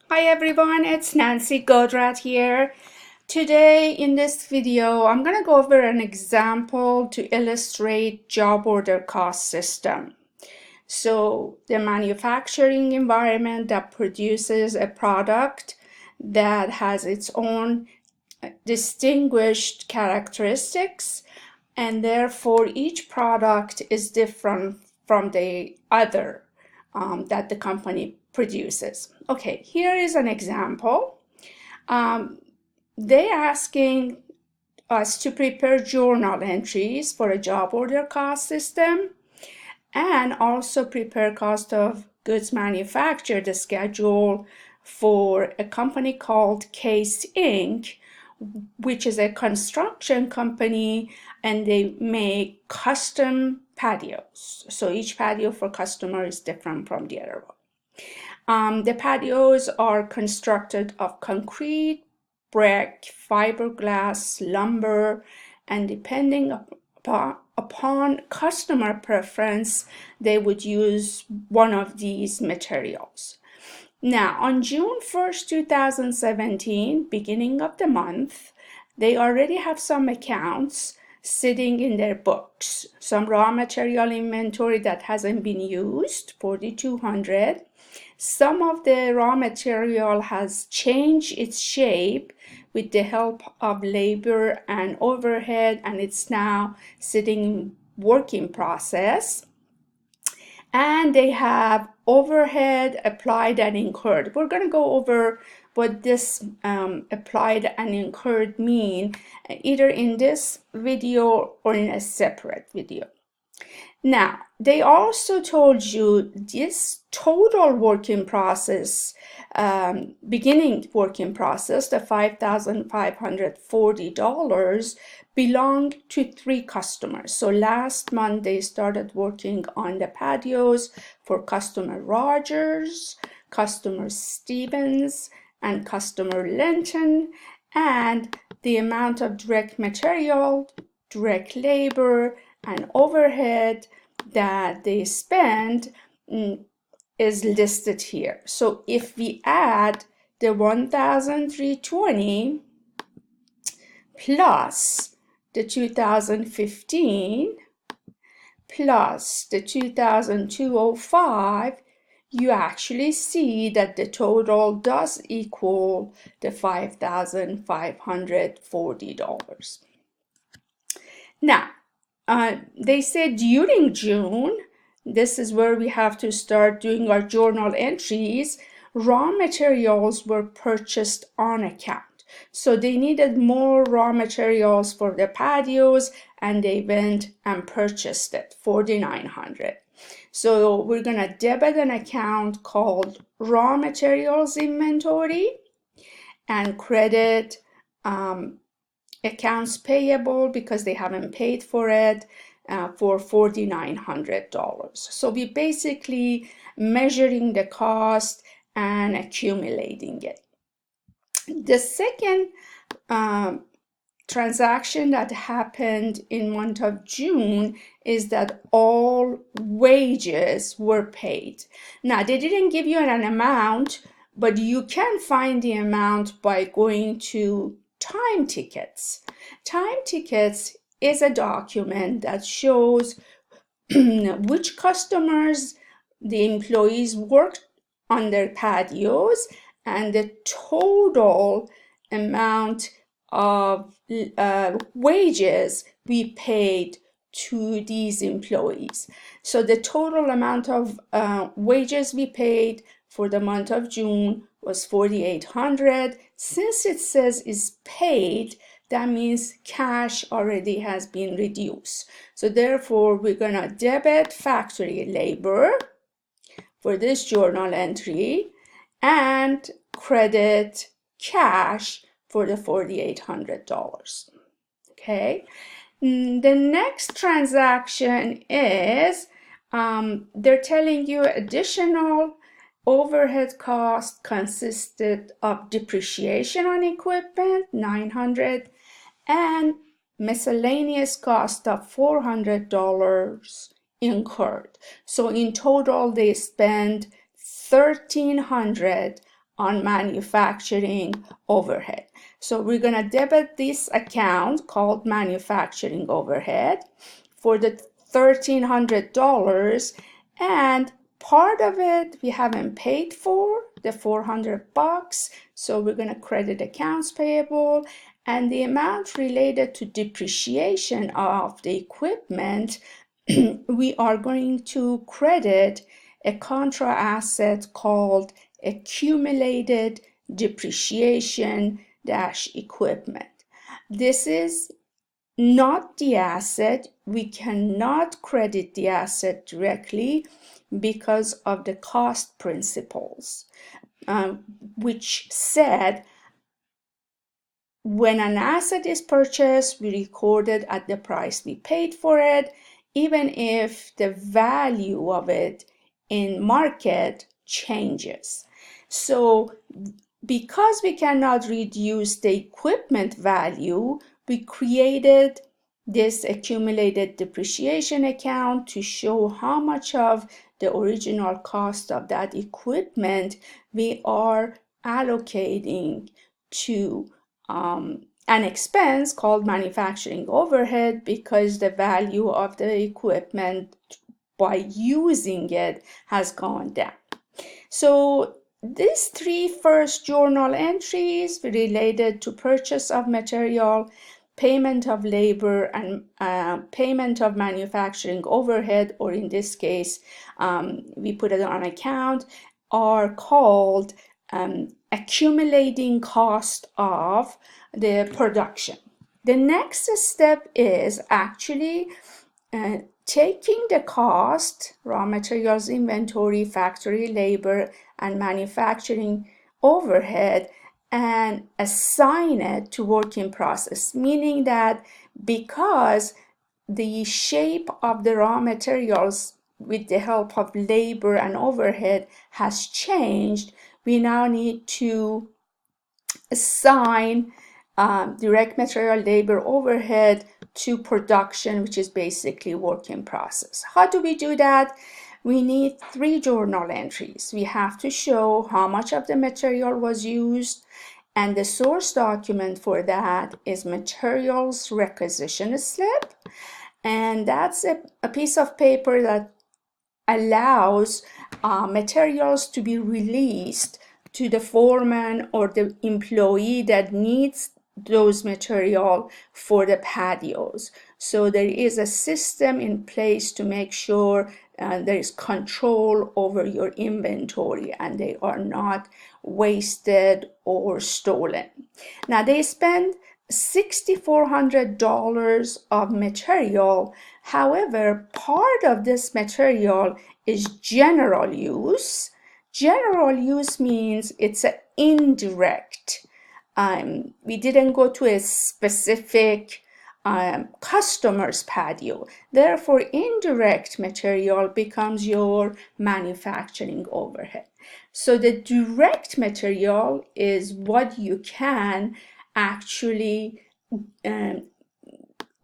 Hi everyone, it's Nancy Godrat here. Today in this video, I'm going to go over an example to illustrate job order cost system. So the manufacturing environment that produces a product that has its own distinguished characteristics, and therefore each product is different from the other that the company produces. Okay, here is an example. They're asking us to prepare journal entries for a job order cost system and also prepare cost of goods manufactured schedule for a company called Case Inc., which is a construction company, and they make custom patios. So each patio for customer is different from the other one. The patios are constructed of concrete, brick, fiberglass, lumber, and depending upon customer preference, they would use one of these materials. Now, on June 1st, 2017, beginning of the month, they already have some accounts sitting in their books. Some raw material inventory that hasn't been used, 4,200. Some of the raw material has changed its shape with the help of labor and overhead, and it's now sitting in work in process. And they have overhead, applied, and incurred. We're going to go over what this applied and incurred mean either in this video or in a separate video. Now, they also told you this total working process, beginning working process, the $5,540 belonged to 3 customers. So last month they started working on the patios for customer Rogers, customer Stevens, and customer Linton, and the amount of direct material, direct labor, and overhead that they spend is listed here. So if we add the 1,320 plus the 2015 plus the 2,205, you actually see that the total does equal the $5,540. Now, they said during June, this is where we have to start doing our journal entries, raw materials were purchased on account. So they needed more raw materials for the patios, and they went and purchased it, 4,900. So we're going to debit an account called raw materials inventory and credit accounts payable because they haven't paid for it for $4,900. So we basically measuring the cost and accumulating it. The second transaction that happened in month of June is that all wages were paid. Now, they didn't give you an amount, but you can find the amount by going to time tickets. Time tickets is a document that shows which customers the employees worked on their patios and the total amount of wages we paid to these employees. So the total amount of wages we paid for the month of June was 4,800. Since it says is paid, that means cash already has been reduced. So therefore, we're gonna debit factory labor for this journal entry and credit cash for the $4,800. Okay. The next transaction is they're telling you additional overhead cost consisted of depreciation on equipment, 900, and miscellaneous cost of $400 incurred. So in total, they spend $1,300 on manufacturing overhead. So we're going to debit this account called manufacturing overhead for the $1,300, and part of it we haven't paid for, the $400, so we're going to credit accounts payable, and the amount related to depreciation of the equipment we are going to credit a contra asset called accumulated depreciation dash equipment. This is not the asset. We cannot credit the asset directly because of the cost principles, which said when an asset is purchased, we record it at the price we paid for it, even if the value of it in market changes. So because we cannot reduce the equipment value, we created this accumulated depreciation account to show how much of the original cost of that equipment we are allocating to an expense called manufacturing overhead, because the value of the equipment by using it has gone down. So these three first journal entries related to purchase of material, payment of labor, and payment of manufacturing overhead, or in this case, we put it on account, are called accumulating cost of the production. The next step is actually taking the cost, raw materials, inventory, factory labor, and manufacturing overhead, and assign it to work in process, meaning that because the shape of the raw materials with the help of labor and overhead has changed, we now need to assign direct material, labor, overhead to production, which is basically work in process. How do we do that? We need three journal entries. We have to show how much of the material was used, and the source document for that is materials requisition slip, and that's a piece of paper that allows materials to be released to the foreman or the employee that needs those material for the patios. So there is a system in place to make sure there is control over your inventory and they are not wasted or stolen. Now they spend $6,400 of material. However, part of this material is general use. General use means it's an indirect. We didn't go to a specific customer's patio. Therefore, indirect material becomes your manufacturing overhead. So the direct material is what you can actually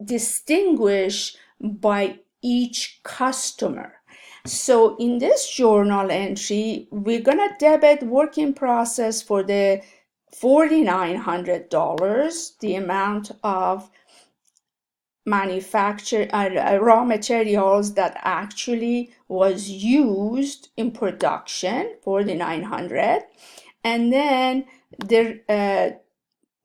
distinguish by each customer. So in this journal entry, we're gonna debit work in process for the $4,900, the amount of raw materials that actually was used in production, $4,900, and then the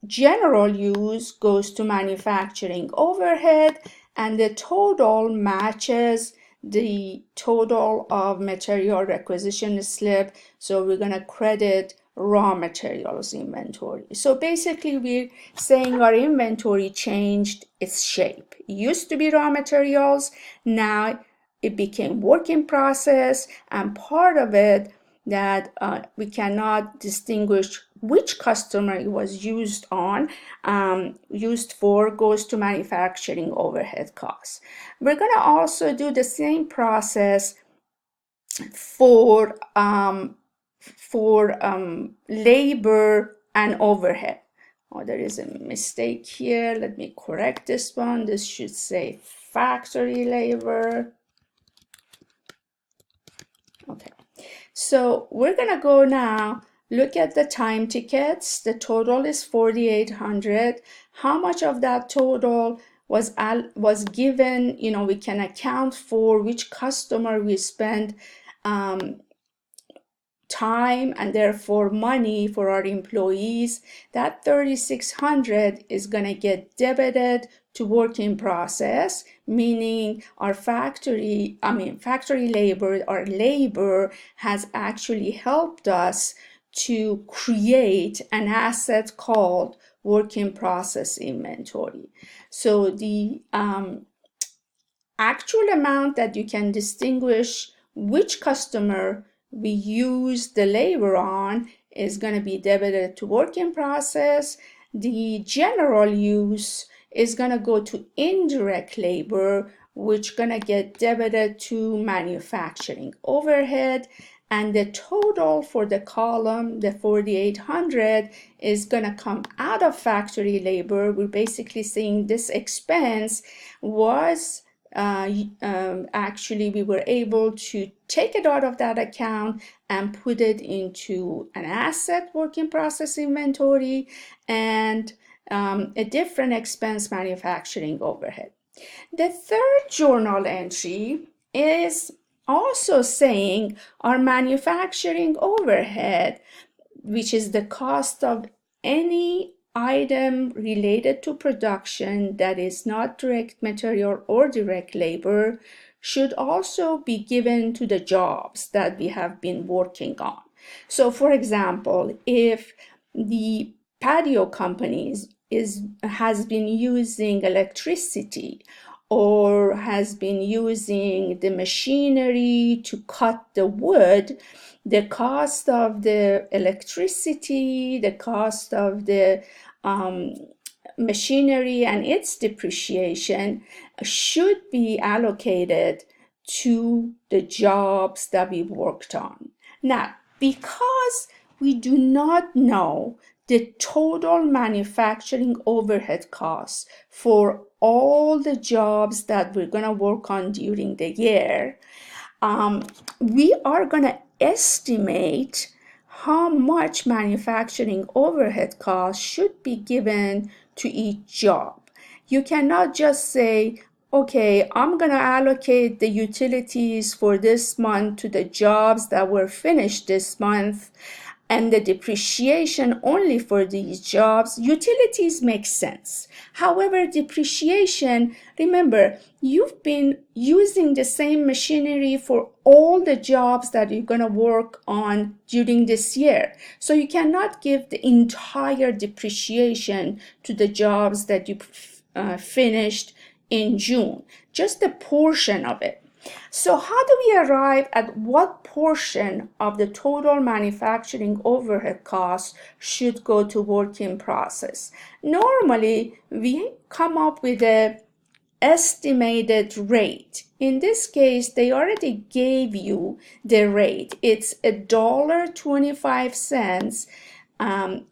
general use goes to manufacturing overhead, and the total matches the total of material requisition slip. So we're going to credit raw materials inventory. So basically we're saying our inventory changed its shape. It used to be raw materials, now it became work in process, and part of it that we cannot distinguish which customer it was used for goes to manufacturing overhead costs. We're going to also do the same process for labor and overhead. Oh, there is a mistake here. Let me correct this one. This should say factory labor. Okay. So we're going to go now look at the time tickets. The total is 4,800. How much of that total was given? We can account for which customer we spend time and therefore money for our employees. That 3,600 is going to get debited to work in process, meaning our factory labor, our labor has actually helped us to create an asset called work in process inventory. So the actual amount that you can distinguish which customer we use the labor on is going to be debited to work in process. The general use is going to go to indirect labor, which going to get debited to manufacturing overhead. And the total for the column, the 4,800, is going to come out of factory labor. We're basically saying this expense was actually we were able to take it out of that account and put it into an asset work in process inventory and a different expense, manufacturing overhead. The third journal entry is also saying our manufacturing overhead, which is the cost of any item related to production that is not direct material or direct labor, should also be given to the jobs that we have been working on. So for example, if the patio companies has been using electricity or has been using the machinery to cut the wood, the cost of the electricity, the cost of the machinery and its depreciation should be allocated to the jobs that we worked on. Now, because we do not know the total manufacturing overhead costs for all the jobs that we're going to work on during the year, we are going to estimate how much manufacturing overhead costs should be given to each job. You cannot just say, okay, I'm going to allocate the utilities for this month to the jobs that were finished this month and the depreciation only for these jobs. Utilities make sense. However, depreciation, remember, you've been using the same machinery for all the jobs that you're going to work on during this year. So you cannot give the entire depreciation to the jobs that you finished in June, just a portion of it. So how do we arrive at what portion of the total manufacturing overhead costs should go to work in process? Normally, we come up with an estimated rate. In this case, they already gave you the rate. It's $1.25.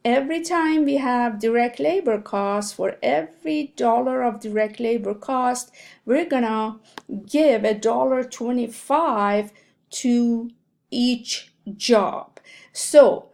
Every time we have direct labor costs, for every dollar of direct labor cost, we're gonna give $1.25 to each job. So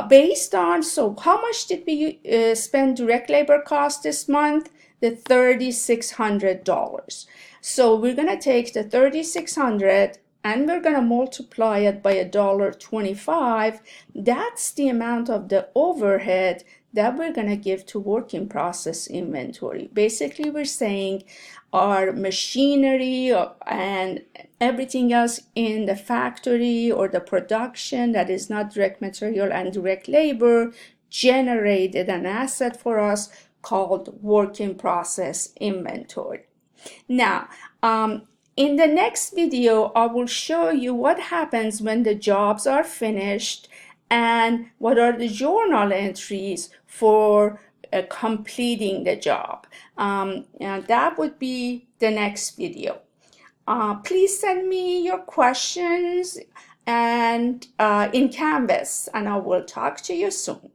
based on, how much did we spend direct labor cost this month? The $3,600. So we're gonna take the $3,600 and we're going to multiply it by $1.25. That's the amount of the overhead that we're going to give to work in process inventory. Basically, we're saying our machinery and everything else in the factory or the production that is not direct material and direct labor generated an asset for us called work in process inventory. Now, in the next video, I will show you what happens when the jobs are finished and what are the journal entries for completing the job. And that would be the next video. Please send me your questions and in Canvas, and I will talk to you soon.